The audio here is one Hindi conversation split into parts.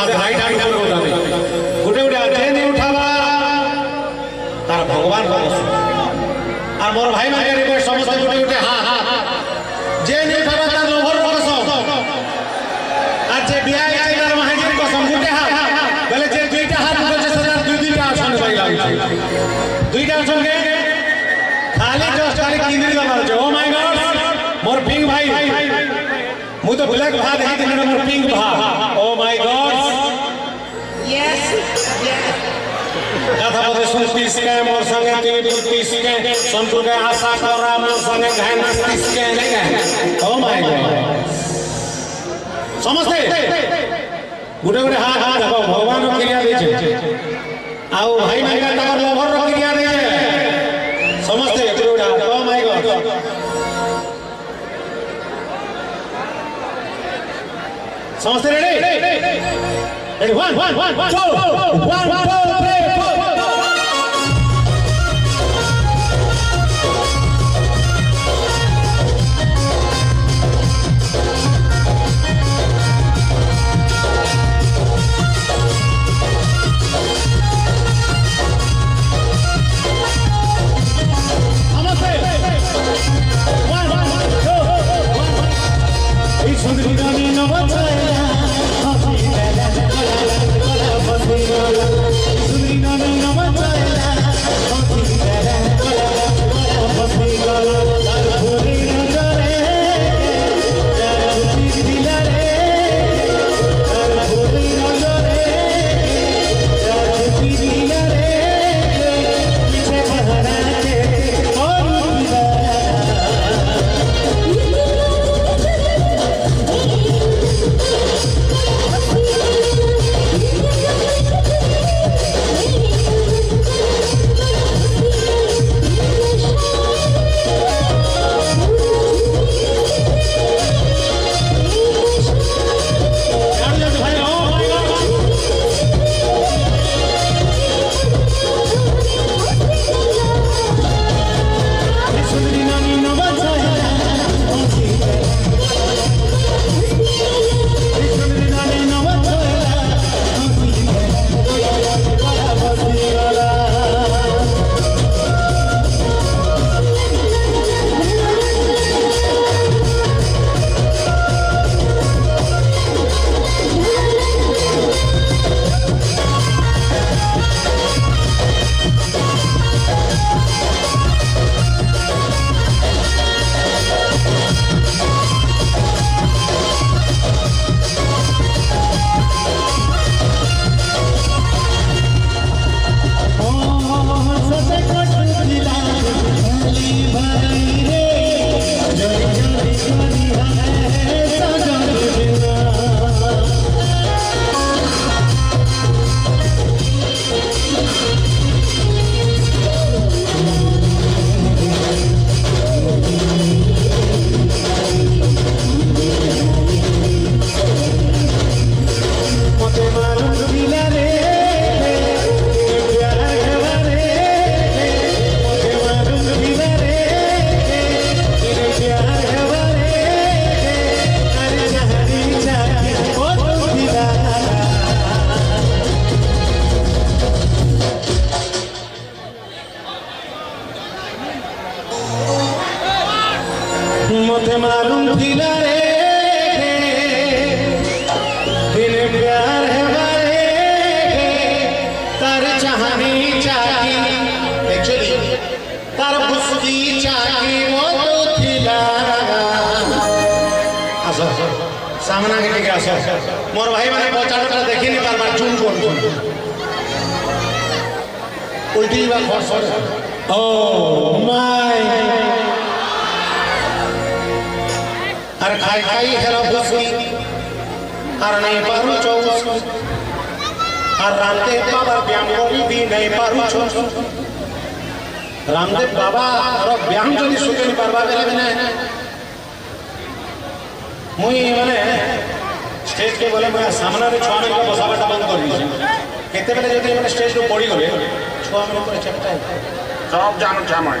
हाथ भाई ठाई ऊपर उठावे गुटे गुटे जे नहीं उठावा तार भगवान को और मोर भाई माने रिक्वेस्ट समस्त गुटे गुटे हां हां जे नहीं उठावा तार लोभर कसम आज जे बिया आइ तार महाजी कसम गुटे हां बोले जे दुईटा हाथ उठे सदा दुईटा आसन भाई लागै दुईटा आसन के खाली जस्ट खाली किंद्री दबार छे oh my God more ping भाई मु तो ब्लैक भा देखि दिन मोर पिंक भा ओ माय गॉड यस कथा पते सुनतीस के मोर संगे 33 के सोनपुर के आशा करा मोर संगे घान 30 के नहीं ओ माय गॉड समझते गुटे गुटे हां हां देखो भगवान रो क्रिया दे छे आउ भाई मांगा तकर लभर रो क्रिया दे समझते गुटे गुटे ओ माय गॉड समझते रेडी रेडी 1 1 1 2 1 2 3 मुझे मालूम दिला रे दिन प्यार है वारे तार चाहनी चाकी एक्चुअली तार बुसकी चाकी वो तो दिला आसो सामना के टिके आसो मोर भाई माने पचाड़टा देखि नि बार बार चुन कोन उल्टी बात फर ओ माय अरे खाई खाई हेला बुसकी और नहीं पारू चौस और रामदेव बाबा व्यायाम करी भी नहीं पारू चौस रामदेव बाबा और व्यायाम जदि सुखे नहीं पारबा बेले मैंने मुई माने स्टेज के बोले मैं सामना रे छुआ में बसाबाटा बंद कर दी केते बेले जदि मैंने स्टेज रो पड़ी गले छुआ में ऊपर चपटा सब जानो छामय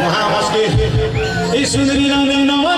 महामस्ती सुंदरी रानी नवा